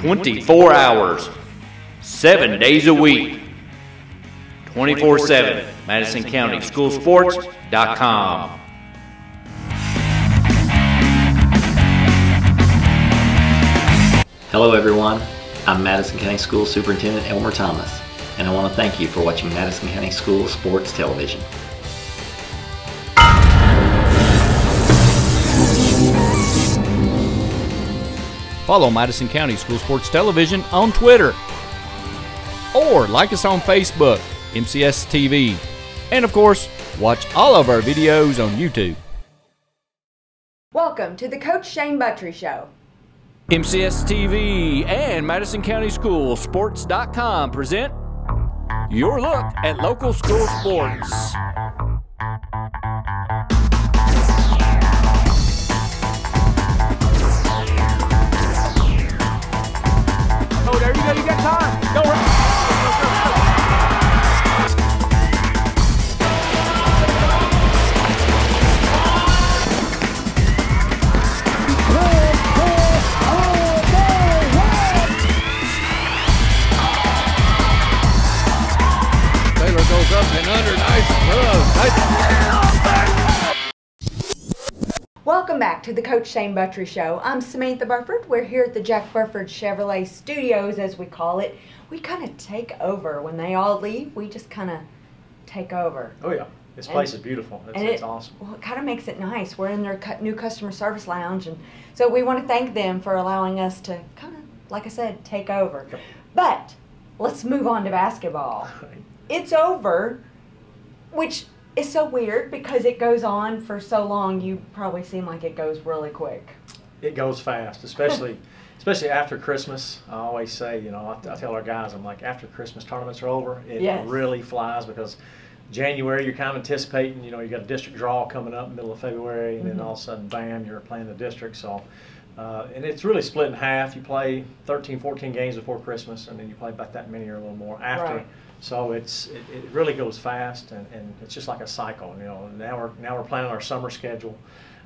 24 hours, 7 days a week, 24/7, MadisonCountySchoolSports.com. Hello everyone, I'm Madison County School Superintendent Elmer Thomas, and I want to thank you for watching Madison County School Sports Television. Follow Madison County School Sports Television on Twitter, or like us on Facebook, MCSTV, and of course, watch all of our videos on YouTube. Welcome to the Coach Shane Buttry Show. MCSTV and Madison County School Sports.com present your look at local school sports. Oh, there you go, you got time. Go right. Goes up and under, nice Welcome back to the Coach Shane Buttry Show. I'm Samantha Burford. We're here at the Jack Burford Chevrolet Studios, as we call it. We kind of take over. When they all leave, we just kind of take over. Oh yeah, this place is beautiful. It's awesome. Well, it kind of makes it nice. We're in their new customer service lounge, and so we want to thank them for allowing us to kind of, like I said, take over. Yep. But let's move on to basketball. It's over, which is so weird because it goes on for so long. You probably seem like it goes really quick. It goes fast, especially after Christmas. I always say, you know, I tell our guys, I'm like, after Christmas tournaments are over, it really flies, because January you're kind of anticipating, you know, you got a district draw coming up middle of February, and then all of a sudden, bam, you're playing the district. So, and it's really split in half. You play 13, 14 games before Christmas, and then you play about that many or a little more after. Right. So it really goes fast, and it's just like a cycle. You know, now we're planning our summer schedule.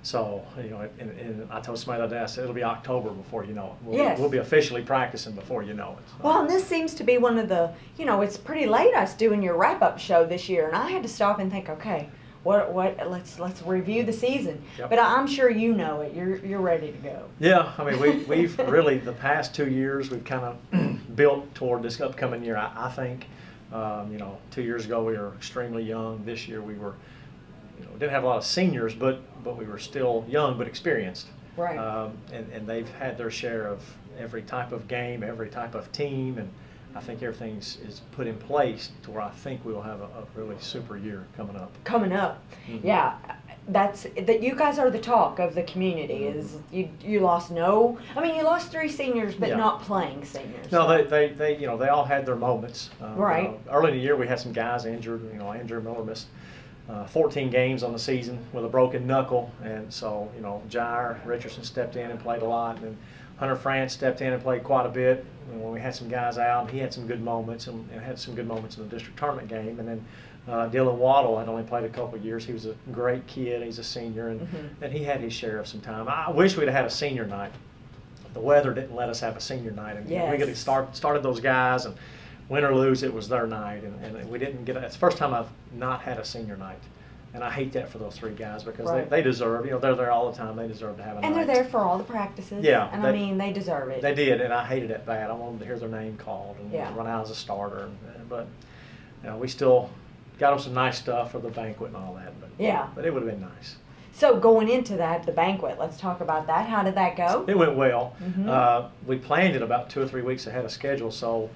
So, you know, and I told somebody the other day, I said it'll be October before you know it. We'll be officially practicing before you know it. So. Well, and this seems to be one of the, you know, it's pretty late us doing your wrap-up show this year, and I had to stop and think, okay, let's review the season. Yep. But I'm sure you know it. You're ready to go. Yeah, I mean we've really, the past 2 years we've kind of built toward this upcoming year. I think. You know, 2 years ago we were extremely young. This year we were, you know, didn't have a lot of seniors, but we were still young but experienced. Right. And they've had their share of every type of game, every type of team, and I think everything's is put in place to where I think we will have a really super year coming up. Coming up, yeah. That's that. You guys are the talk of the community. Is you lost you lost 3 seniors, but not playing seniors. No, they you know, they all had their moments. Right. You know, early in the year we had some guys injured. You know, Andrew Miller missed 14 games on the season with a broken knuckle, and so, you know, Jair Richardson stepped in and played a lot, and then Hunter France stepped in and played quite a bit. And when we had some guys out, he had some good moments, and had some good moments in the district tournament game, and then. Dylan Waddle had only played a couple of years. He was a great kid. He's a senior, and he had his share of some time. I wish we'd have had a senior night. The weather didn't let us have a senior night, and we could have started those guys, and win or lose, it was their night, and we didn't get it. It's the first time I've not had a senior night, and I hate that for those 3 guys, because they deserve. You know, they're there all the time. They deserve to have a night. And they're there for all the practices. Yeah, and I mean, they deserve it. They did, and I hated it bad. I wanted to hear their name called and run out as a starter, but you know, we still. Got them some nice stuff for the banquet and all that, but it would have been nice. So going into that, the banquet, let's talk about that. How did that go? It went well. We planned it about 2 or 3 weeks ahead of schedule, so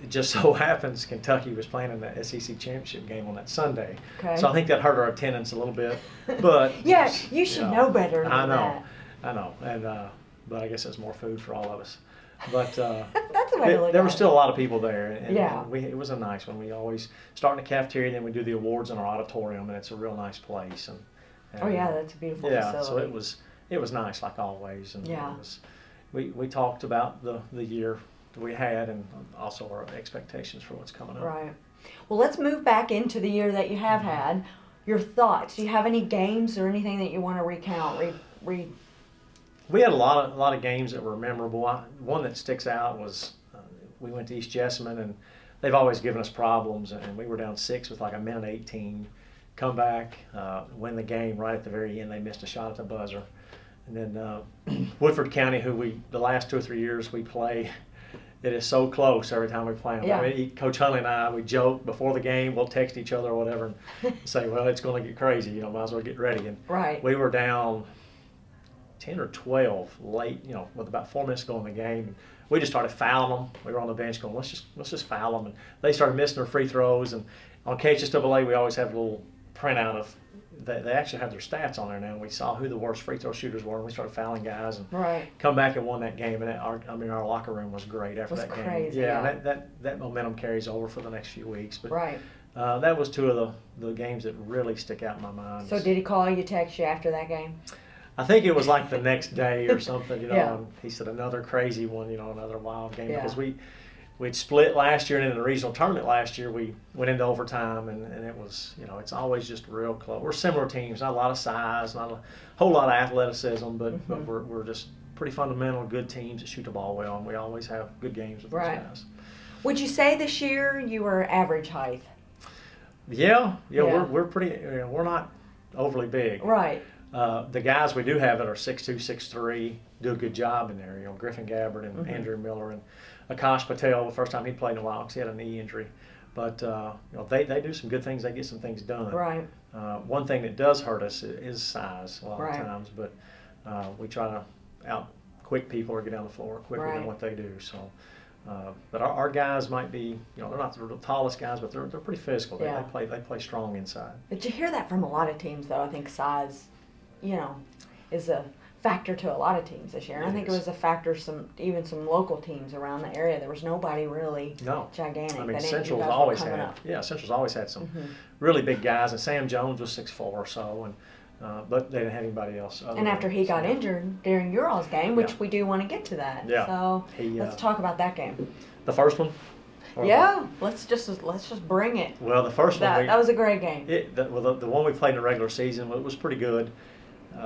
it just so happens Kentucky was playing in the SEC championship game on that Sunday. Okay. So I think that hurt our attendance a little bit, but yeah, you should know better than that. I know, and but I guess it's more food for all of us. But that's a way to look there at were still a lot of people there, and it was a nice one. We always start in the cafeteria, then we do the awards in our auditorium, and it's a real nice place. And oh yeah, that's a beautiful facility. So it was nice, like always. And we talked about the year we had, and also our expectations for what's coming up. Right. Well, let's move back into the year that you have had. Your thoughts. Do you have any games or anything that you want to recount? We had a lot of games that were memorable. One that sticks out was we went to East Jessamine, and they've always given us problems, and we were down 6 with like a minute 18. Come back, win the game right at the very end. They missed a shot at the buzzer. And then Woodford County, who the last 2 or 3 years we play, it is so close every time we play them. Yeah. I mean, Coach Hunley and I, we joke before the game, we'll text each other or whatever and say, well, it's going to get crazy, might as well get ready. And right. we were down 10 or 12 late, with about 4 minutes to go in the game. We just started fouling them. We were on the bench going, let's just foul them. And they started missing their free throws. And on KHSAA, we always have a little printout of, they actually have their stats on there now. We saw who the worst free throw shooters were, and we started fouling guys and come back and won that game. And our locker room was great after that game. Yeah, that momentum carries over for the next few weeks. But that was 2 of the games that really stick out in my mind. So did he call you, text you after that game? I think it was like the next day or something, and he said another crazy one, another wild game, because we'd split last year, and in the regional tournament last year we went into overtime, and it was, it's always just real close. We're similar teams, not a lot of size, not a whole lot of athleticism, but we're just pretty fundamental, good teams that shoot the ball well, and we always have good games with those guys. Would you say this year you were average height? Yeah. We're pretty, we're not overly big. Right. The guys we do have that are 6'2", 6'3", do a good job in there. Griffin Gabbard and Andrew Miller and Akash Patel. The first time he played in a while because he had a knee injury, but they do some good things. They get some things done. Right. One thing that does hurt us is size a lot of times, but we try to out quick people or get down the floor quicker than what they do. So. But our guys might be, they're not the tallest guys, but they're pretty physical. They play strong inside. But you hear that from a lot of teams, though. I think size, is a factor to a lot of teams this year. And I think it was a factor even some local teams around the area. There was nobody really gigantic. I mean, Central's always had some really big guys, and Sam Jones was 6'4" or so, and but they didn't have anybody else. And after he got injured during your all's game, which we do want to get to that. Yeah. So let's talk about that game. The first one? Let's just bring it. Well, the first one that was a great game. The one we played in the regular season, it was pretty good.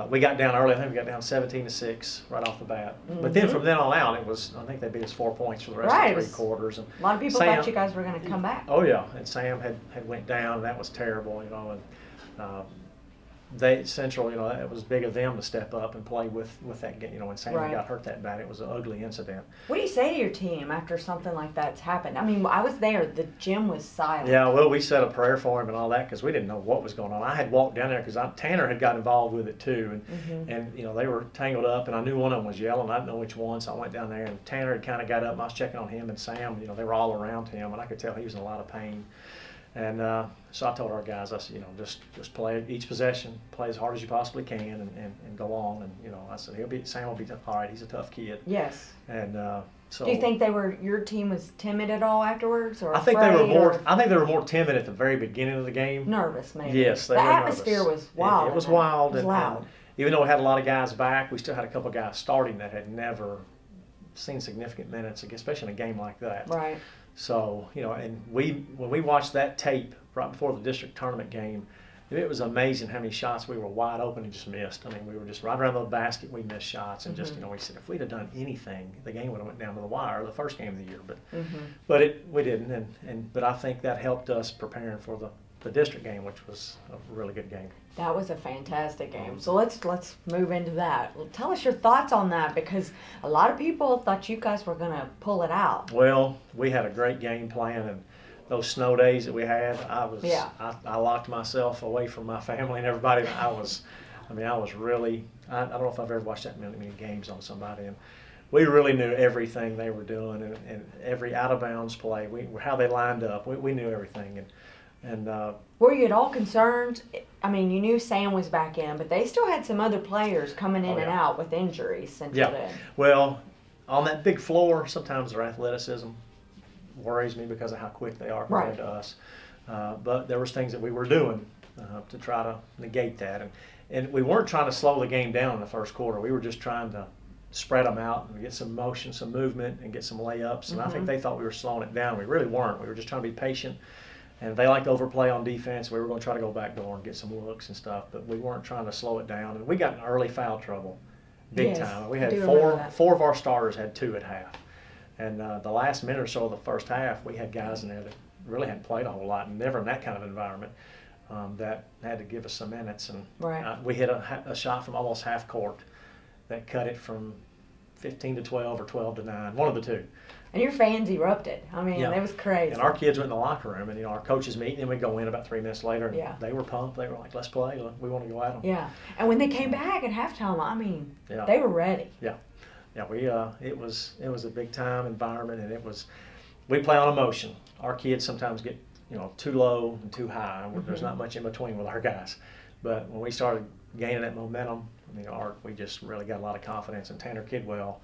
We got down early. I think we got down 17-6 right off the bat. But then from then on out, I think they beat us 4 points for the rest of the 3 quarters. And a lot of people thought you guys were going to come back. Oh yeah, and Sam had went down, and that was terrible, and Central, it was big of them to step up and play with that game. When Sam got hurt that bad, it was an ugly incident. What do you say to your team after something like that's happened? I mean, I was there. The gym was silent. Yeah, well, we said a prayer for him and all that because we didn't know what was going on. I had walked down there because Tanner had got involved with it too, and they were tangled up, and I knew one of them was yelling. I didn't know which one, so I went down there, and Tanner had kind of got up, and I was checking on him and Sam. They were all around him, and I could tell he was in a lot of pain. And so I told our guys, I said, just play each possession, play as hard as you possibly can, and go on. And I said, Sam will be all right. He's a tough kid. Yes. And so. Do you think your team was timid at all afterwards, or I think they were more. I think they were more timid at the very beginning of the game. Nervous, maybe. Yes, they were nervous. The atmosphere was wild. It was wild. It was loud. And even though we had a lot of guys back, we still had a couple of guys starting that had never seen significant minutes, especially in a game like that. Right. So, and when we watched that tape right before the district tournament game, it was amazing how many shots we were wide open and just missed. I mean, we were just right around the basket, we missed shots, and just, we said if we'd have done anything, the game would have went down to the wire the first game of the year. But we didn't, but I think that helped us preparing for the district game, which was a really good game. That was a fantastic game. So let's move into that. Well, tell us your thoughts on that, because a lot of people thought you guys were going to pull it out. Well, we had a great game plan, and those snow days that we had, I locked myself away from my family and everybody. I was really, I don't know if I've ever watched that many games on somebody, and we really knew everything they were doing, and every out of bounds play, how they lined up, we knew everything. And were you at all concerned? I mean, you knew Sam was back in, but they still had some other players coming in and out with injuries. Central did. Well, on that big floor, sometimes their athleticism worries me because of how quick they are compared to us. But there was things that we were doing to try to negate that, and we weren't trying to slow the game down in the first quarter. We were just trying to spread them out and get some motion, some movement, and get some layups. And I think they thought we were slowing it down. We really weren't. We were just trying to be patient. And they liked to overplay on defense. We were going to try to go backdoor and get some looks and stuff, but we weren't trying to slow it down. And we got in early foul trouble big Yes, time. We I had do remember that. four of our starters had 2 at half. And the last minute or so of the first half, we had guys in there that really hadn't played a whole lot, and never in that kind of environment, that had to give us some minutes. And we hit a shot from almost half court that cut it from 15 to 12 or 12 to 9, one of the two. And your fans erupted. I mean, it was crazy. And our kids went in the locker room, and our coaches meet, and we go in about 3 minutes later, and they were pumped. They were like, "Let's play. We want to go at them." Yeah, and when they came back at halftime, I mean, they were ready. Yeah, it was a big time environment, and we play on emotion. Our kids sometimes get too low and too high. There's not much in between with our guys, but when we started gaining that momentum, we just really got a lot of confidence. And Tanner Kidwell,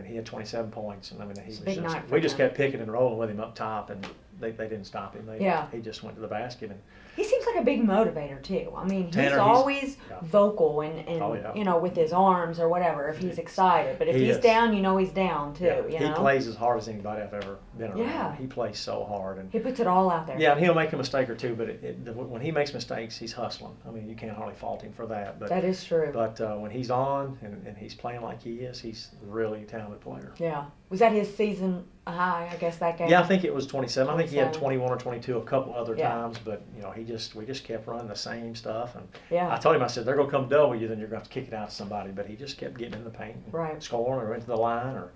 he had 27 points, and we just kept picking and rolling with him up top, and they didn't stop him. He just went to the basket. And he seems like a big motivator too. I mean, Tanner, he's always vocal and with his arms or whatever if he's excited. But if he's down, he's down too. He plays as hard as anybody I've ever been around. Yeah. He plays so hard, and he puts it all out there. Yeah, and he'll make a mistake or two, but when he makes mistakes, he's hustling. You can't hardly fault him for that. But that is true. But when he's on and he's playing like he is, he's a really talented player. Yeah. Was that his season high, I guess, that game? Yeah, I think it was 27. I think he had 21 or 22 a couple other times, but we just kept running the same stuff. And I told him, I said, they're going to come double you, then you're going to have to kick it out to somebody. But he just kept getting in the paint, and scoring or into the line or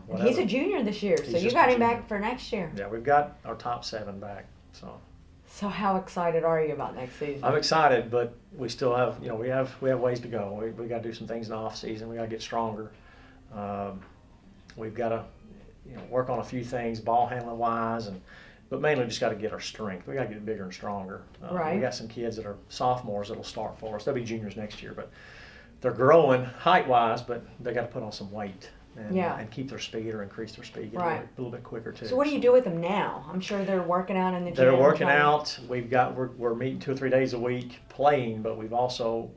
whatever. He's a junior this year, so you got him back for next year. Yeah, we've got our top 7 back. So how excited are you about next season? I'm excited, but we still have, we have ways to go. We got to do some things in the off season. We got to get stronger. We've got to work on a few things ball handling wise, but mainly just got to get our strength. We got to get bigger and stronger. We got some kids that are sophomores that'll start for us. They'll be juniors next year, but they're growing height wise, but they got to put on some weight and keep their speed or increase their speed, get a little bit quicker too. So what do you do with them now? I'm sure they're working out in the gym. They're working out. We're meeting 2 or 3 days a week playing, but we've also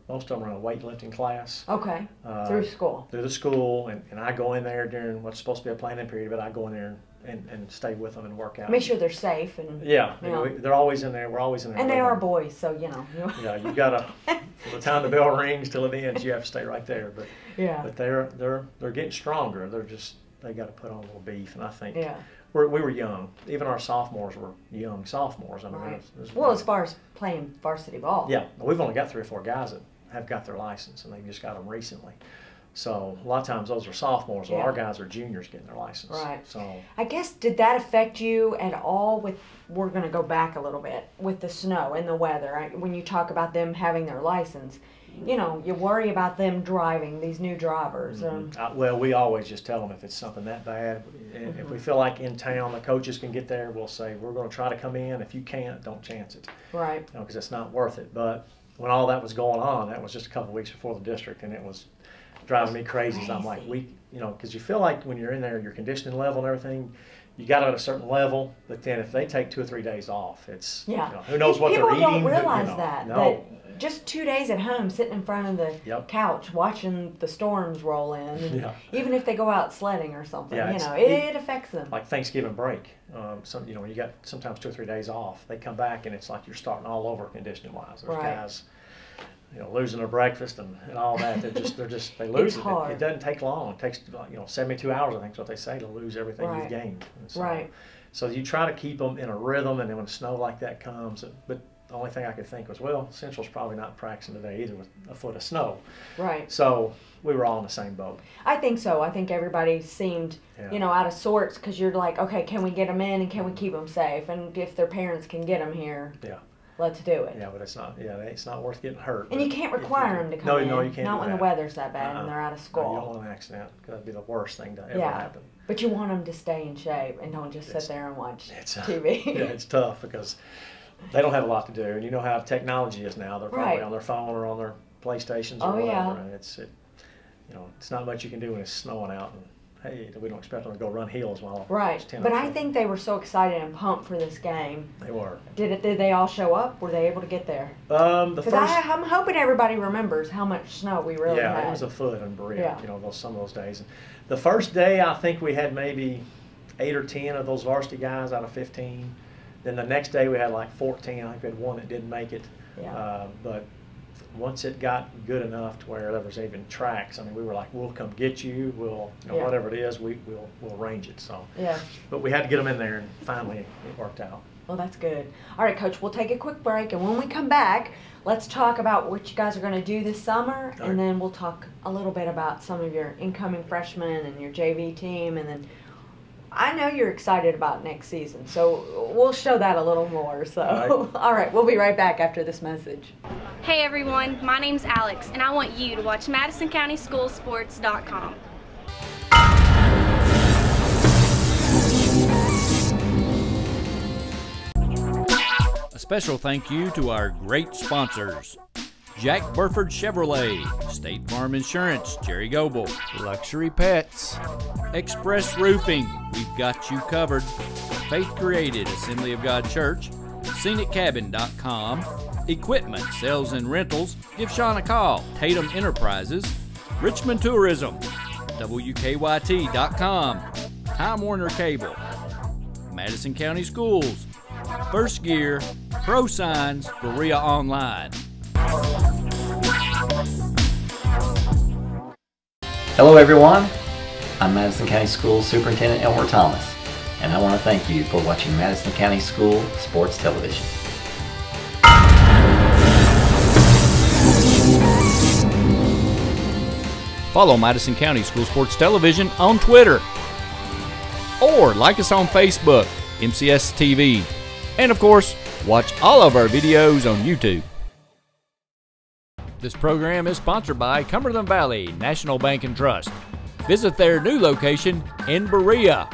most of them are in a weightlifting class. Okay. Through school. Through the school, and I go in there during what's supposed to be a planning period, but I go in there and stay with them and work out. Make sure they're safe and they're always in there. We're always in there. And they are boys, so Yeah, you gotta from the time the bell rings till it ends, you have to stay right there. But but they're getting stronger. They got to put on a little beef, and I think we were young. Even our sophomores were young sophomores. Well, as far as playing varsity ball. Yeah, we've only got 3 or 4 guys that have got their license, and they just got them recently. So a lot of times those are sophomores. Well, our guys are juniors getting their license. Right. So I guess, did that affect you at all we're going to go back a little bit, with the snow and the weather? When you talk about them having their license, you worry about them driving, these new drivers. Well, we always just tell them if it's something that bad. If we feel like in town the coaches can get there, we'll say, we're going to try to come in. If you can't, don't chance it. Right. Because it's not worth it. But when all that was going on, that was just a couple of weeks before the district, and it was driving me crazy. So I'm like, because you feel like when you're in there, your conditioning level and everything, you got it at a certain level, but then if they take 2 or 3 days off, it's who knows what they're eating. People don't realize that just 2 days at home, sitting in front of the couch, watching the storms roll in, and even if they go out sledding or something, it affects them. Like Thanksgiving break, when you got sometimes 2 or 3 days off, they come back and it's like you're starting all over conditioning wise. There's guys losing their breakfast and all that. They lose it. It doesn't take long. It takes 72 hours, I think is what they say, to lose everything you've gained. So you try to keep them in a rhythm, and then when snow like that comes, but the only thing I could think was, well, Central's probably not practicing today either with a foot of snow. Right. So we were all in the same boat. I think so. I think everybody seemed, out of sorts, because you're like, okay, can we get them in and can we keep them safe? And if their parents can get them here. Let's do it. Yeah, but it's not worth getting hurt. And you can't require them to come in. No, you can't. Not when the weather's that bad and they're out of school. No, you don't want an accident. That'd be the worst thing to ever happen. But you want them to stay in shape and don't just sit there and watch TV. It's tough because they don't have a lot to do, and you know how technology is now. They're probably on their phone or on their PlayStations or whatever, and it's not much you can do when it's snowing out. And hey, we don't expect them to go run hills while it's 10 But I think they were so excited and pumped for this game. They were. Did they all show up? Were they able to get there? Because I'm hoping everybody remembers how much snow we really had. Yeah, it was a foot in Berea. Some of those days. And the first day, I think we had maybe 8 or 10 of those varsity guys out of 15. Then the next day we had like 14. I think we had one that didn't make it. But once it got good enough to where there was even tracks, I mean, we were like, we'll come get you, we'll, whatever it is, we'll arrange it. So, yeah. But we had to get them in there, and finally it worked out. Well, that's good. All right, Coach, we'll take a quick break, and when we come back, let's talk about what you guys are going to do this summer, and then we'll talk a little bit about some of your incoming freshmen and your JV team, and then I know you're excited about next season, so we'll show that a little more. So, all right, we'll be right back after this message. Hey everyone, my name's Alex, and I want you to watch MadisonCountySchoolSports.com. A special thank you to our great sponsors: Jack Burford Chevrolet, State Farm Insurance, Jerry Goble, Luxury Pets, Express Roofing, we've got you covered, Faith Created, Assembly of God Church, ScenicCabin.com, Equipment, Sales and Rentals, give Sean a call, Tatum Enterprises, Richmond Tourism, WKYT.com, Time Warner Cable, Madison County Schools, First Gear, Pro Signs, Berea Online. Hello everyone, I'm Madison County Schools Superintendent Elmer Thomas, and I want to thank you for watching Madison County School Sports Television. Follow Madison County School Sports Television on Twitter, or like us on Facebook, MCSTV, and of course, watch all of our videos on YouTube. This program is sponsored by Cumberland Valley National Bank and Trust. Visit their new location in Berea.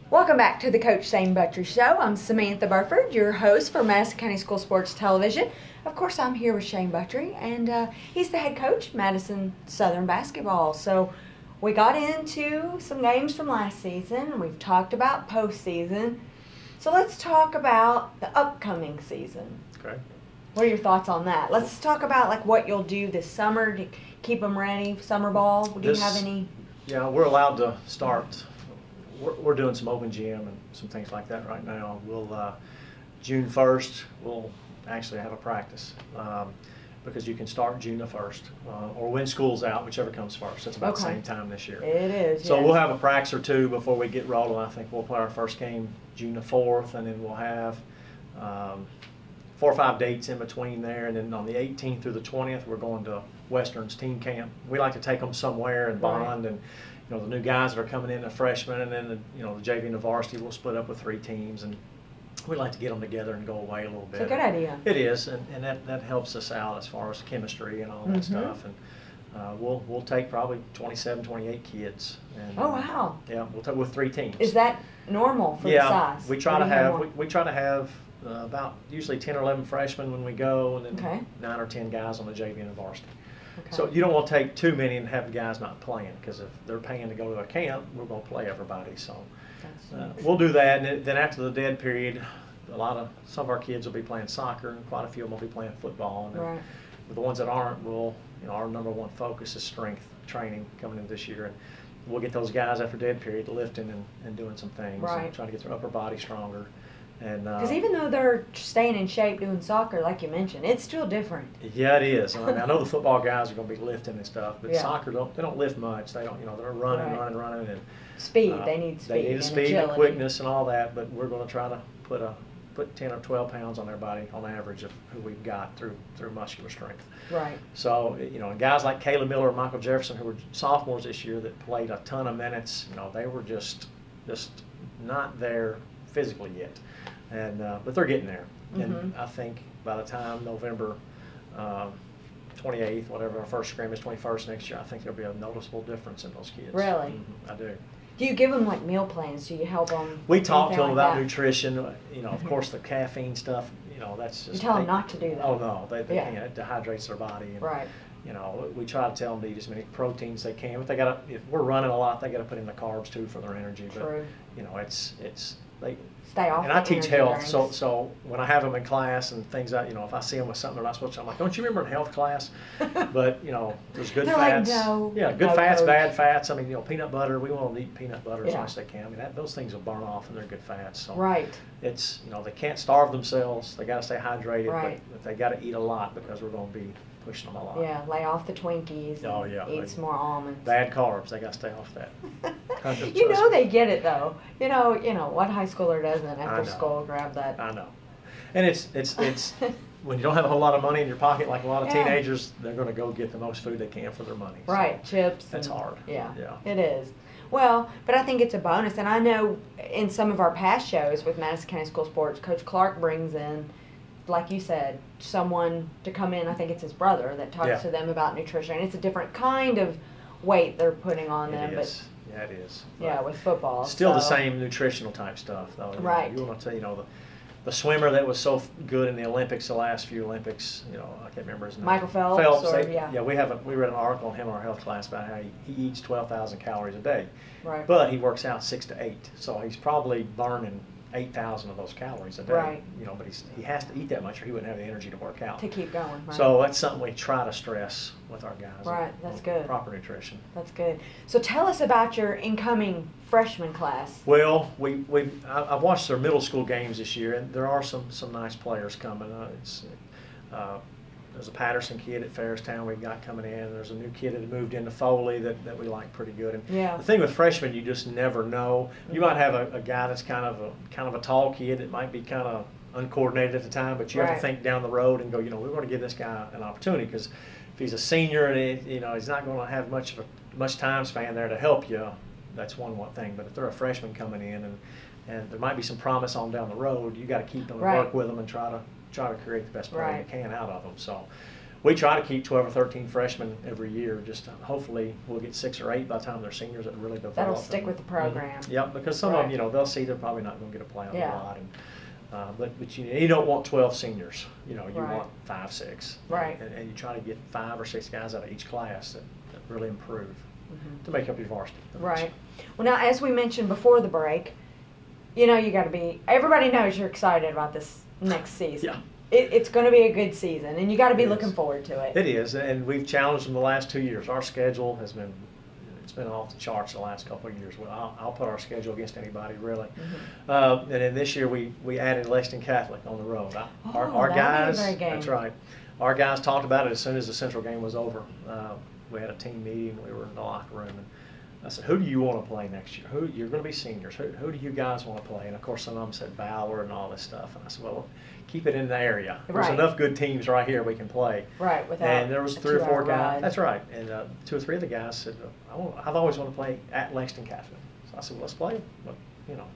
Welcome back to the Coach Shane Buttry Show. I'm Samantha Burford, your host for Madison County School Sports Television. Of course, I'm here with Shane Buttry, and he's the head coach, Madison Southern Basketball. So we got into some games from last season, and we've talked about postseason. So let's talk about the upcoming season. Okay. What are your thoughts on that? Let's talk about like what you'll do this summer to keep them ready, summer ball. Do you have any? Yeah, we're allowed to start. We're doing some open gym and some things like that right now. We'll June 1st, we'll actually have a practice because you can start June the 1st or when school's out, whichever comes first. It's about the same time this year. It is. So yes. We'll have a practice or two before we get rolling. I think we'll play our first game June the 4th, and then we'll have 4 or 5 dates in between there, and then on the 18th through the 20th, we're going to Western's team camp. We like to take them somewhere and bond, and the new guys that are coming in, the freshmen, and then the JV and the varsity will split up with 3 teams, and we like to get them together and go away a little bit. It's a good idea. It is, and that helps us out as far as chemistry and all that stuff. And we'll take probably 27, 28 kids. And, oh wow! Yeah, we'll take with 3 teams. Is that normal for the size? we try to have we try to have about usually 10 or 11 freshmen when we go, and then 9 or 10 guys on the JV and the varsity. Okay. So you don't want to take too many and have the guys not playing, because if they're paying to go to a camp, we're going to play everybody. So we'll do that, and then after the dead period, some of our kids will be playing soccer, and quite a few of them will be playing football. And the ones that aren't, our number one focus is strength training coming in this year, and we'll get those guys after dead period lifting and doing some things, and trying to get their upper body stronger. Because even though they're staying in shape doing soccer, like you mentioned, it's still different. Yeah, it is. I know the football guys are going to be lifting and stuff, but soccer they don't lift much. They don't, they're running, and speed. They need speed. They need and speed agility. and quickness and all that. But we're going to try to put 10 or 12 pounds on their body on average of who we've got through muscular strength. Right. So guys like Caleb Miller and Michael Jefferson, who were sophomores this year that played a ton of minutes, they were just not there physically yet. But they're getting there, and I think by the time November 28th, whatever our first scrimmage, 21st next year, I think there'll be a noticeable difference in those kids. Really? I do. Do you give them like meal plans? Do you help them? We talk to them about nutrition. Of course, the caffeine stuff. That's just. You tell them not to do that. Oh no, they can't. It dehydrates their body. And, we try to tell them to eat as many proteins as they can. But if we're running a lot, they got to put in the carbs too for their energy. But True. they Stay off. and I the teach energy health, drinks. so when I have them in class and things that, if I see them with something they're not supposed to, I'm like, don't you remember in health class? But, there's good They're like, fats. no, Yeah, good no, fats, coach. bad fats. I mean, peanut butter, we want them to eat peanut butter as Yeah. much as they can. I mean, those things will burn off and they're good fats. So Right. it's, they can't starve themselves. They got to stay hydrated, Right. but they got to eat a lot because we're going to be pushing them a lot. Yeah, lay off the Twinkies. Oh, and yeah. Eat some more almonds. Bad carbs, they got to stay off that. They get it though. What high schooler doesn't I after know. school grab that? I know. And it's when you don't have a whole lot of money in your pocket, like a lot of Yeah. teenagers, they're going to go get the most food they can for their money. So Right, chips. that's hard. Yeah, Yeah. it is. Well, but I think it's a bonus, and I know in some of our past shows with Madison County School Sports, Coach Clark brings in, like you said, someone to come in. I think it's his brother that talks Yeah. to them about nutrition. And it's a different kind of weight they're putting on them, It is. Yeah, it is. but yeah, with football, Still the so- same nutritional type stuff, though. Right. You want to tell, the swimmer that was so good in the Olympics, the last few Olympics, I can't remember his name. Michael Phelps, or, yeah. Yeah, we read an article on him in our health class about how he eats 12,000 calories a day. Right. But he works out 6 to 8, so he's probably burning 8,000 of those calories a day. Right. But he has to eat that much or he wouldn't have the energy to work out. To keep going, right. So that's something we try to stress with our guys. Right, that's good. Proper nutrition. That's good. So tell us about your incoming freshman class. Well, I've watched their middle school games this year, and there are some nice players coming. There's a Patterson kid at Fairstown we got coming in. There's a new kid that moved into Foley that we like pretty good. And Yeah. the thing with freshmen, you just never know. You might have a guy that's kind of a tall kid that might be kind of uncoordinated at the time, but you have Right. to think down the road and go, we want to give this guy an opportunity, because if he's a senior and he's not going to have much time span there to help you, that's one thing. But if they're a freshman coming in and there might be some promise on down the road, you got to keep them and Right. work with them and try to create the best player Right. you can out of them. So we try to keep 12 or 13 freshmen every year. Just hopefully we'll get 6 or 8 by the time they're seniors that really develop. That'll stick with the program. Mm-hmm. Yep, because some of them, they'll see they're probably not going to get a play on Yeah. a lot. But you don't want 12 seniors. You Right. want 5, 6. Right. And you try to get 5 or 6 guys out of each class that really improve Mhm. to make up your varsity. Right. Well, now, as we mentioned before the break, you got to be, everybody knows you're excited about this next season. Yeah. It's going to be a good season, and you got to be It looking is. forward to it. It is, and we've challenged them the last 2 years. Our schedule has been, it's been off the charts the last couple of years. Well, I'll put our schedule against anybody, really. Mm-hmm. And then this year we added Lexington Catholic on the road. Our that'll be a guys, great game. that's right. Our guys talked about it as soon as the Central game was over. We had a team meeting. We were in the locker room, and I said, "Who do you want to play next year? You're going to be seniors. Who do you guys want to play?" And of course, some of them said Bauer and all this stuff. And I said, "Well, keep it in the area. There's Right. enough good teams right here we can play." Right, without And there was a 3 or 4 2-hour guys. ride. That's right. And 2 or 3 of the guys said, "I've always wanted to play at Lexington Catholic." So I said, "Well, let's play." But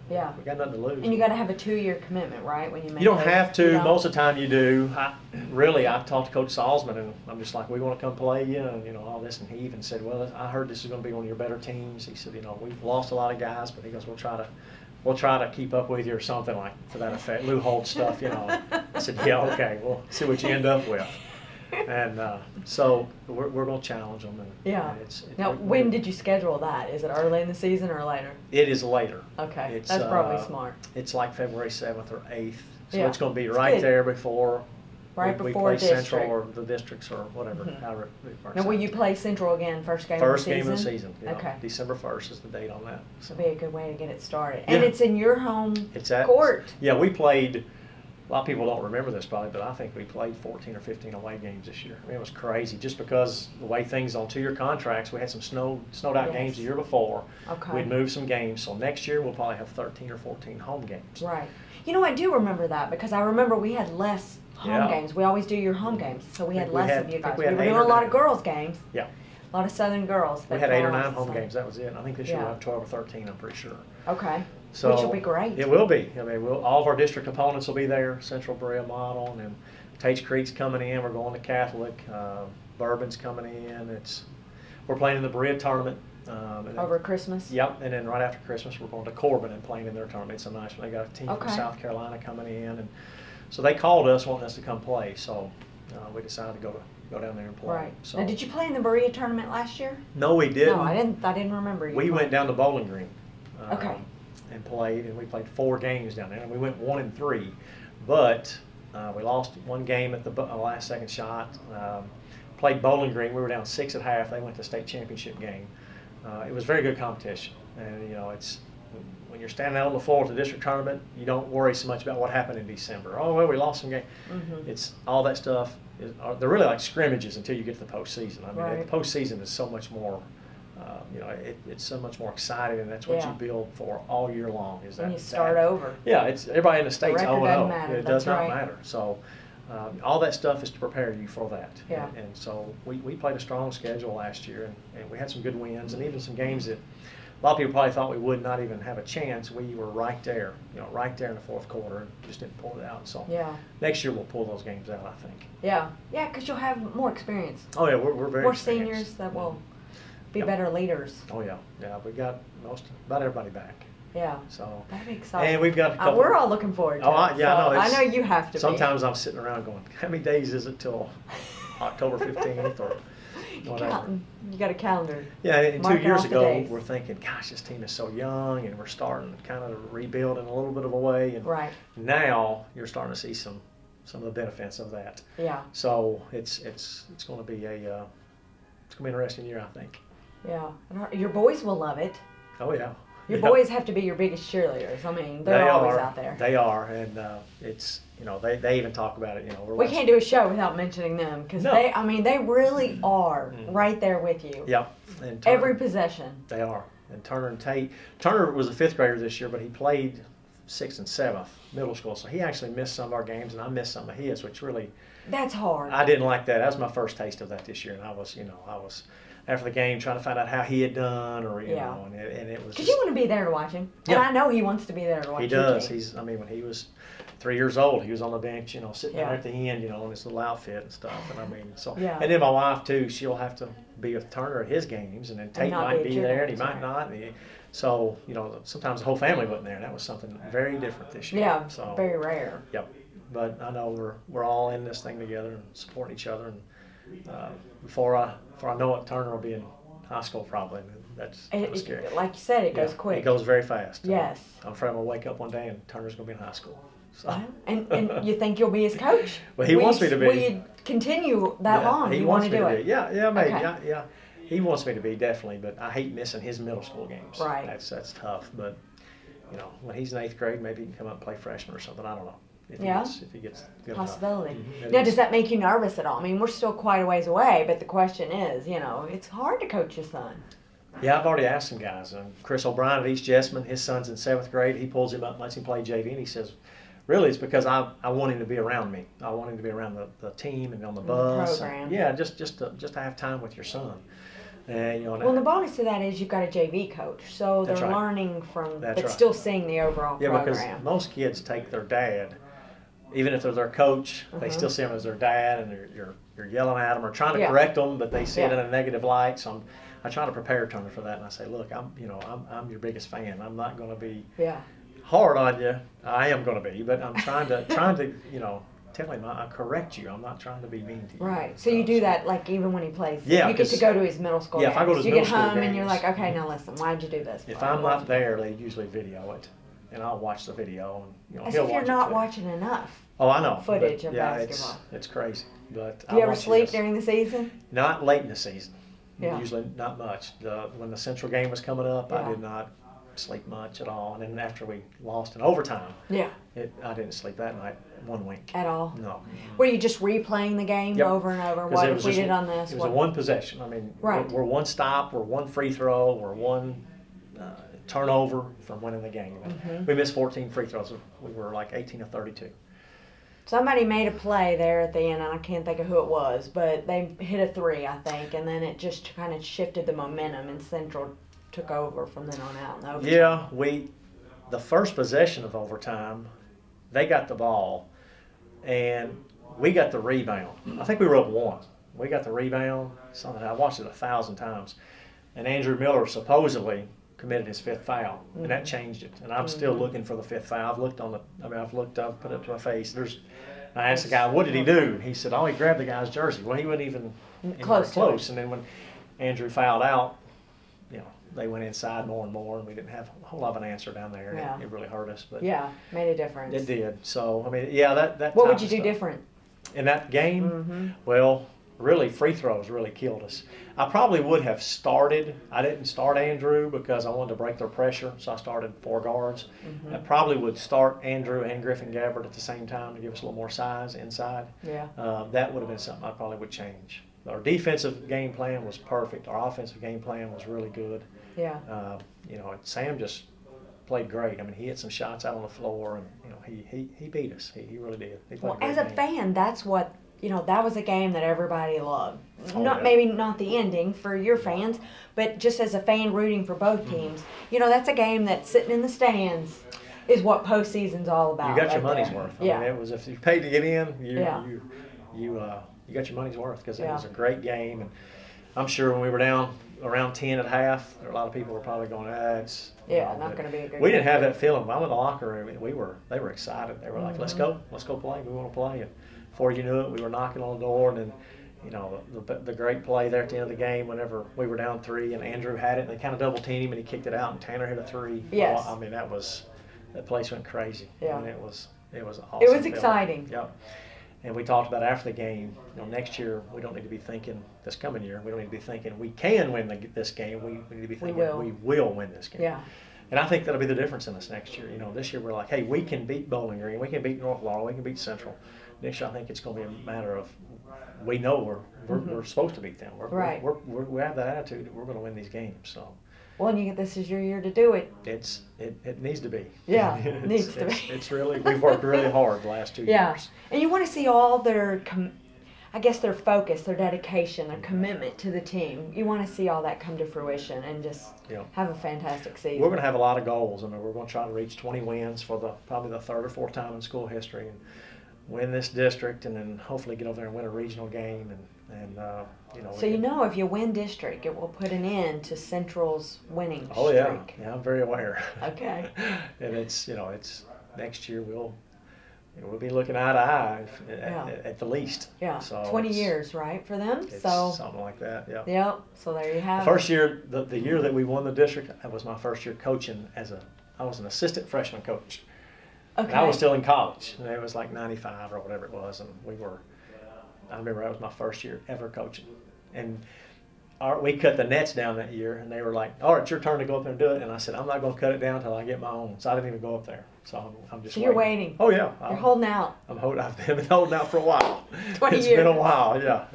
Yeah. we got nothing to lose. And you got to have a 2-year commitment, right? When you make You don't those- have to. you don't? Most of the time you do. I've talked to Coach Salzman, and I'm just like, "We want to come play you," and all this. And he even said, "Well, I heard this is going to be one of your better teams." He said, "We've lost a lot of guys, but he goes, we'll try to keep up with you," or something like to that effect. Lou Holt stuff, I said, "Yeah, okay. We'll see what you end up with." And so we're going to challenge them. And, Yeah. and Now, when did you schedule that? Is it early in the season or later? It is later. Okay, It's, that's probably smart. It's like February 7th or 8th. So Yeah. it's going to be It's right good. there before Right we before play district. Central or the districts or whatever. Mhm. However it works Now, will out. you play Central again first game First of the game season? of the season. Yeah. Okay. December 1st is the date on that. So It'll be a good way to get it started. And Yeah. it's in your home it's at court. Yeah, we played. A lot of people don't remember this probably, but I think we played 14 or 15 away games this year. I mean, it was crazy just because the way things on 2-year contracts. We had some snowed out Yes. games the year before. Okay. We'd moved some games, so next year we'll probably have 13 or 14 home games. Right. I do remember that because I remember we had less home Yeah. games. We always do your home games, so we I had think we less had- of you I think guys. we We had were 8 doing or a lot 9. of girls games. Yeah. A lot of Southern girls. We but had 8 or now 9 it's home the same. games. That was it. I think this year Yeah. we'll have 12 or 13. I'm pretty sure. Okay. So Which will be great. It will be. I mean, all of our district opponents will be there. Central Berea Model, and then Tate's Creek's coming in. We're going to Catholic. Bourbon's coming in. We're playing in the Berea tournament. And then- Over Christmas? Yep, and then right after Christmas, we're going to Corbin and playing in their tournament. It's a nice one. They got a team Okay. from South Carolina coming in, and so they called us wanting us to come play. So we decided to go down there and play. Right. So Now, did you play in the Berea tournament last year? no, we didn't. No, I didn't remember you. We playing. went down to Bowling Green. Okay. and played, and we played 4 games down there, and we went 1-3, but we lost one game at the last second shot. Played Bowling Green. We were down 6 at half. They went to the state championship game. It was very good competition, and you know, it's when you're standing out on the floor at the district tournament, you don't worry so much about what happened in December. Oh well, we lost some game. It's all that stuff. They're really like scrimmages until you get to the postseason. I mean, the postseason is so much more. You know, it's so much more exciting, and that's what you build for all year long. Is that when you start over? Yeah, it's everybody in the state's 0-0. It does not right. matter. So. All that stuff is to prepare you for that. Yeah. And so we played a strong schedule last year, and we had some good wins, and even some games that a lot of people probably thought we would not even have a chance. We were right there, you know, right there in the fourth quarter, and just didn't pull it out. So next year we'll pull those games out, I think. Yeah, because you'll have more experience. Oh yeah, we're very more experienced. Seniors that will be better leaders. Oh yeah, we got about everybody back. Yeah. So that'd be exciting. And we've got a couple. We're all looking forward to it. I know. I know you have to. Sometimes I'm sitting around going, how many days is it till October 15th or whatever? You got a calendar. Yeah, and 2 years ago we're thinking, gosh, this team is so young, and we're starting kind of rebuild in a little bit of a way. And now you're starting to see some of the benefits of that. Yeah. So it's going to be an interesting year, I think. Yeah, and your boys will love it. Oh yeah. Your boys have to be your biggest cheerleaders. I mean, they're always out there. They are, and it's, you know, they even talk about it. You know, we can't do a show without mentioning them because they really are right there with you. Yep. And every possession. They are. And Turner and Tate. Turner was a 5th grader this year, but he played 6th and 7th middle school, so he actually missed some of our games, and I missed some of his, which really. That's hard. I didn't like that. That was my first taste of that this year, and I was after the game trying to find out how he had done, or you know, and it was. Because you want to be there to watch him, and I know he wants to be there to watch. He does. I mean, when he was 3 years old, he was on the bench, you know, sitting there at the end, you know, in his little outfit and stuff. And I mean, so. Yeah. And then my wife too. She'll have to be with Turner at his games, and then Tate might be there, and he might not. So you know, sometimes the whole family wasn't there, and that was something very different this year. Yeah. So very rare. Yep. But I know we're all in this thing together and supporting each other. And before I know it, Turner will be in high school probably. That's scary. Like you said, it goes quick. It goes very fast. Yes. I'm afraid I'm gonna wake up one day and Turner's gonna be in high school. So. And you think you'll be his coach? Well, he wants me to be. Will you continue that long? He wants me to do be. it? Yeah, maybe. Okay. Yeah. He wants me to be, definitely, but I hate missing his middle school games. Right. That's tough. But you know, when he's in 8th grade, maybe he can come up and play freshman or something. I don't know. If he gets good possibility. Mm-hmm. Now, does that make you nervous at all? I mean, we're still quite a ways away, but the question is, you know, it's hard to coach your son. Yeah, I've already asked some guys. Chris O'Brien at East Jessamine, his son's in 7th grade. He pulls him up and lets him play JV, and he says, really, it's because I want him to be around me. I want him to be around the team and on the bus. The program. Yeah, just to have time with your son. And, you know, well, the bonus to that is you've got a JV coach, so they're learning from, but still seeing the overall program. Yeah, because most kids take their dad, even if they're their coach, they still see him as their dad, and you're yelling at them or trying to correct them, but they see it in a negative light. So I try to prepare Turner for that, and I say, look, I'm your biggest fan. I'm not going to be hard on you. I am going to be, but I'm trying to you know, tell him I correct you. I'm not trying to be mean to you. Right. So you do that like even when he plays. Yeah. You get to go to his middle school. Yeah. If I go to his middle school games, you get home games, and you're like, okay, now listen, why'd you do this? If I'm not there, they usually video it, and I'll watch the video, and you know, as he'll if you're watch not it watching enough. Oh, I know. Footage of basketball. It's crazy. But do you ever sleep during the season? Not late in the season. Yeah. Usually not much. When the Central game was coming up, I did not sleep much at all. And then after we lost in overtime, I didn't sleep that night 1 week. At all? No. Were you just replaying the game over and over? What if we did on this? It was a one possession. I mean, we're one stop, we're one free throw, we're one turnover from winning the game. We missed 14 free throws. We were like 18 of 32. Somebody made a play there at the end, and I can't think of who it was, but they hit a 3, I think, and then it just kind of shifted the momentum, and Central took over from then on out. Yeah, the first possession of overtime, they got the ball, and we got the rebound. I think we were up 1. We got the rebound. Something I watched it 1,000 times, and Andrew Miller supposedly committed his 5th foul, and that changed it. And I'm still looking for the 5th foul. I've looked I've put it up to my face. I asked the guy, what did he do? He said, oh, he grabbed the guy's jersey. Well, he wasn't even close. And then when Andrew fouled out, you know, they went inside more and more, and we didn't have a whole lot of an answer down there. Yeah. It really hurt us. But Yeah, made a difference. it did. So, I mean, yeah, that What type would you of do stuff. different? In that game? Mm-hmm. Well, really, free throws really killed us. I probably would have started. I didn't start Andrew because I wanted to break their pressure, so I started 4 guards. Mm-hmm. I probably would start Andrew and Griffin Gabbard at the same time to give us a little more size inside. Yeah. That would have been something I probably would change. Our defensive game plan was perfect. Our offensive game plan was really good. Yeah. You know, Sam just played great. I mean, he hit some shots out on the floor, and you know, he beat us. He really did. He played Well, a great as a game. fan, that's what, you know, that was a game that everybody loved. Oh, Not yeah. maybe not the ending for your fans, but just as a fan rooting for both teams, you know, that's a game that sitting in the stands is what postseason's all about. You got your right money's there. worth. I Yeah. mean, it was, if you paid to get in, Yeah. you got your money's worth, because it Yeah. was a great game. And I'm sure when we were down around 10 at half, there were a lot of people were probably going, it's Yeah, not going to be a good We didn't game. have that feeling. I'm in the locker room. They were excited. They were like, let's Mm-hmm. go play. We want to play. And before you knew it, we were knocking on the door. And then, you know, the great play there at the end of the game, whenever we were down 3 and Andrew had it, and they kind of double teamed him, and he kicked it out, and Tanner hit a 3. Yes. I mean, that place went crazy. Yeah. I mean, it was awesome. It was feeling. exciting. Yep. And we talked about after the game, you know, next year we don't need to be thinking, this coming year, we don't need to be thinking we can win this game. We need to be thinking we will win this game. Yeah. And I think that'll be the difference in us next year. You know, this year we're like, hey, we can beat Bowling Green, we can beat North Laurel, we can beat Central. Next year I think it's going to be a matter of, we know we're supposed to beat them. Right. We have that attitude that we're going to win these games. So Well, and this is your year to do it. it needs to be. Yeah, it needs to be. It's really, we've worked really hard the last 2 Yeah. years. And you want to see all their, I guess, their focus, their dedication, their commitment to the team. You want to see all that come to fruition and just Yeah. have a fantastic season. We're going to have a lot of goals. I mean, we're going to try to reach 20 wins for probably the 3rd or 4th time in school history, and win this district, and then hopefully get over there and win a regional game, and you know. So you know, if you win district, it will put an end to Central's winning Oh streak. yeah, I'm very aware. Okay. And it's next year we'll be looking eye to eye Yeah. at the least. Yeah. So 20 it's- years, right, for them? It's So. something like that. Yeah. Yep. So there you have The first year, the year that we won the district, that was my first year coaching I was an assistant freshman coach. it. Okay. And I was still in college, and it was like 95 or whatever it was, and I remember that was my first year ever coaching. And we cut the nets down that year, and they were like, all right, it's your turn to go up there and do it. And I said, I'm not going to cut it down until I get my own. So I didn't even go up there. So I'm just So you're waiting. Oh, yeah. You're holding out. I've been holding out for a while. 20 It's years. been a while, yeah.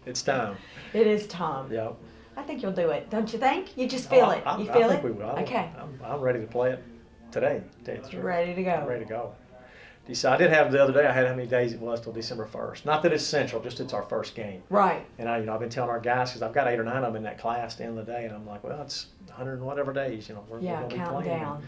It's time. It is time. Yeah. I think you'll do it. Don't you think? You just feel it. You feel I think it? we will. Okay. I'm ready to play it today. To tell you the truth. Ready to go. I'm ready to go. So I did have the other day, I had how many days it was till December 1st. Not that it's central, just it's our first game. Right. And I've been telling our guys, because I've got 8 or 9 of them in that class at the end of the day, and I'm like, well, it's 100 and whatever days, we're Yeah, going to be counting playing. down.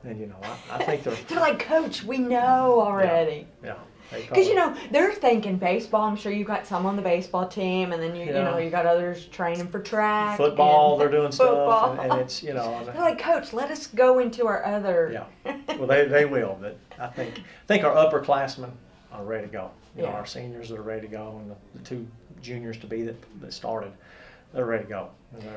And I think they're They're like, Coach, we know already. yeah. Because, they're thinking baseball. I'm sure you've got some on the baseball team, and then, you got others training for track. Football, and they're doing football. stuff, and it's, They're like, Coach, let us go into our other. Yeah. Well, they will, but I think our upperclassmen are ready to go. Yeah. Our seniors are ready to go, and the 2 juniors to be that started, they're ready to go.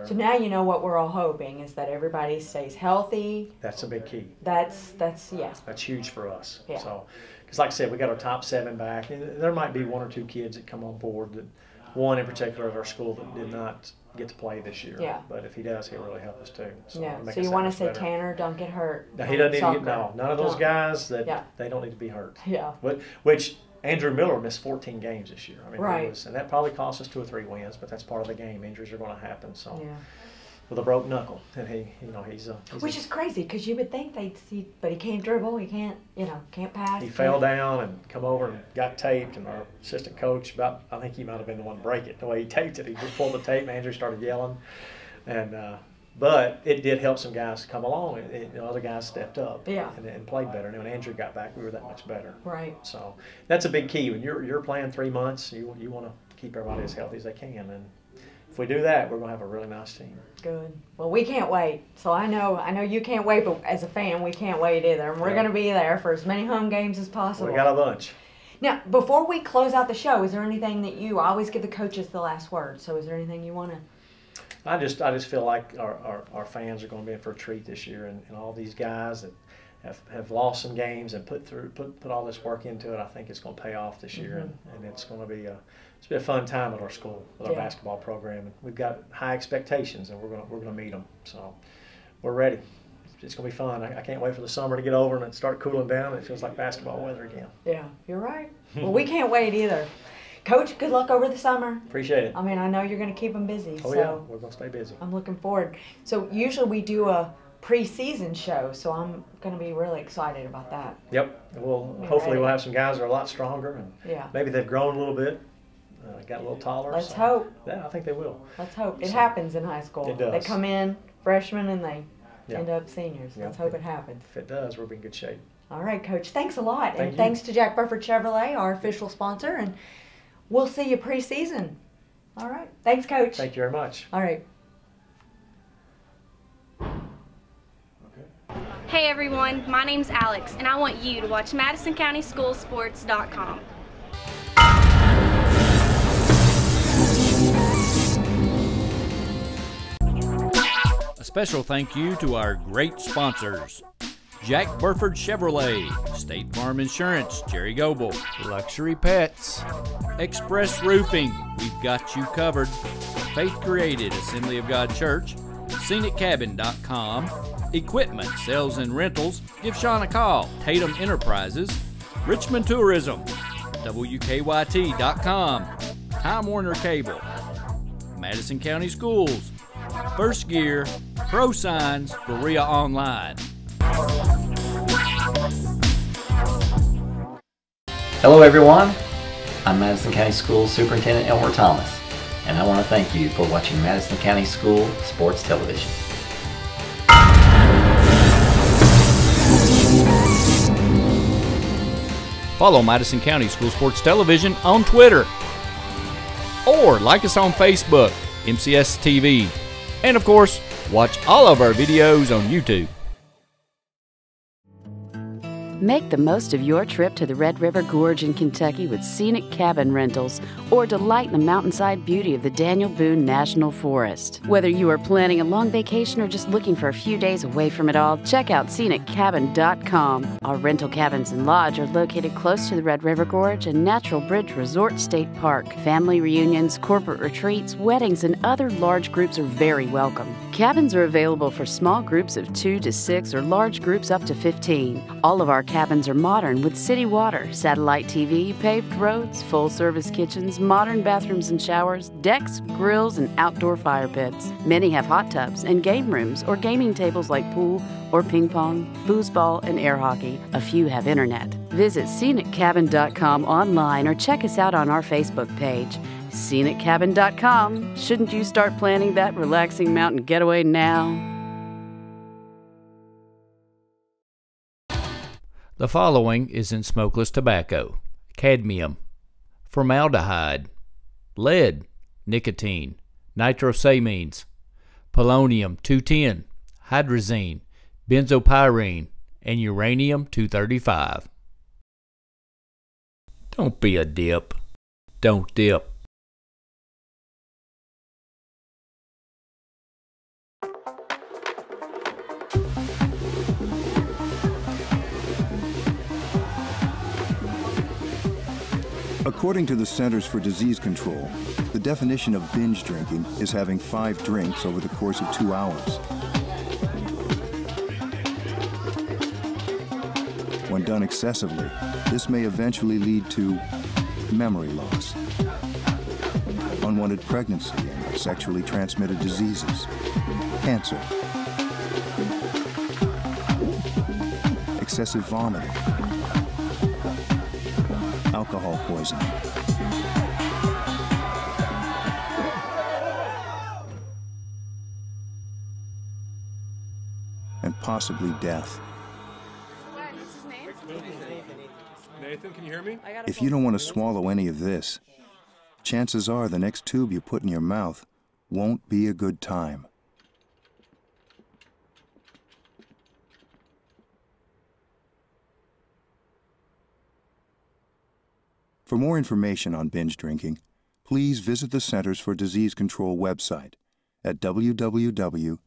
So now you know what we're all hoping is that everybody stays healthy. That's a big key. That's yeah. That's huge for us. Yeah. So, because like I said, we got our top 7 back, and there might be 1 or 2 kids that come on board. That one in particular at our school that did not get to play this year. Yeah. But if he does, he'll really help us too. Yeah. it'll make So us you that want to much say better. Tanner, don't get hurt. No, he doesn't need to Soccer. get none of those No. guys that Yeah. they don't need to be hurt. Yeah. Which Andrew Miller missed 14 games this year. I mean, Right. and that probably cost us 2 or 3 wins, but that's part of the game. Injuries are going to happen. So Yeah. with a broke knuckle, and he's Which is crazy because you would think they'd see, but he can't dribble, he can't, can't pass. he fell down and come over and got taped, and our assistant coach I think he might have been the one to break it. The way he taped it, he just pulled the tape, and Andrew started yelling, and but it did help some guys come along. Other guys stepped up Yeah. and played better. And when Andrew got back, we were that much better. Right. So that's a big key. When you're playing 3 months, you want to keep everybody as healthy as they can, and if we do that, we're going to have a really nice team. Good. Well, we can't wait. So I know you can't wait, but as a fan, we can't wait either. And we're Yeah. going to be there for as many home games as possible. We got a bunch. Now, before we close out the show, is there anything that I always give the coaches the last word? So is there anything you want to I just feel like our fans are going to be in for a treat this year, and all these guys that have lost some games and put all this work into it. I think it's going to pay off this year, and it's going to be a fun time at our school with our basketball program. And we've got high expectations, and we're going to meet them. So we're ready. It's going to be fun. I can't wait for the summer to get over and it start cooling down. It feels like basketball weather again. Yeah, you're right. Well, we can't wait either. Coach, good luck over the summer. Appreciate it. I mean, I know you're going to keep them busy. Oh, so yeah, we're going to stay busy. I'm looking forward. So usually we do a preseason show, so I'm going to be really excited about that. Yep. Hopefully we'll have some guys that are a lot stronger, and maybe they've grown a little bit, got a little taller. Let's hope. Yeah, I think they will. Let's hope. It happens in high school. It does. They come in freshmen and they end up seniors. Yep. Let's hope it happens. If it does, we'll be in good shape. All right, Coach. Thanks a lot. Thank and you. Thanks to Jack Burford Chevrolet, our official sponsor, and we'll see you preseason. All right. Thanks, Coach. Thank you very much. All right. Hey everyone, my name's Alex, and I want you to watch MadisonCountySchoolSports.com. A special thank you to our great sponsors: Jack Burford Chevrolet, State Farm Insurance, Jerry Goble, Luxury Pets, Express Roofing, we've got you covered, Faith Created, Assembly of God Church, ScenicCabin.com, Equipment, Sales and Rentals, give Sean a call, Tatum Enterprises, Richmond Tourism, WKYT.com, Time Warner Cable, Madison County Schools, First Gear, Pro Signs, Berea Online. Hello everyone, I'm Madison County Schools Superintendent Elmer Thomas, and I want to thank you for watching Madison County School Sports Television. Follow Madison County School Sports Television on Twitter, or like us on Facebook, MCSTV, and of course, watch all of our videos on YouTube. Make the most of your trip to the Red River Gorge in Kentucky with scenic cabin rentals, or delight in the mountainside beauty of the Daniel Boone National Forest. Whether you are planning a long vacation or just looking for a few days away from it all, check out ScenicCabin.com. Our rental cabins and lodge are located close to the Red River Gorge and Natural Bridge Resort State Park. Family reunions, corporate retreats, weddings, and other large groups are very welcome. Cabins are available for small groups of 2 to 6 or large groups up to 15. All of our cabins are modern with city water, satellite TV, paved roads, full-service kitchens, modern bathrooms and showers, decks, grills, and outdoor fire pits. Many have hot tubs and game rooms or gaming tables like pool or ping pong, foosball, and air hockey. A few have internet. Visit ScenicCabin.com online or check us out on our Facebook page. ScenicCabin.com. Shouldn't you start planning that relaxing mountain getaway now? The following is in smokeless tobacco: cadmium, formaldehyde, lead, nicotine, nitrosamines, polonium-210, hydrazine, benzopyrene, and uranium-235. Don't be a dip. Don't dip. According to the Centers for Disease Control, the definition of binge drinking is having 5 drinks over the course of 2 hours. When done excessively, this may eventually lead to memory loss, unwanted pregnancy and sexually transmitted diseases, cancer, excessive vomiting, alcohol poisoning, and possibly death. Nathan, can you hear me? If you don't want to swallow any of this, chances are the next tube you put in your mouth won't be a good time. For more information on binge drinking, please visit the Centers for Disease Control website at www.cdc.gov.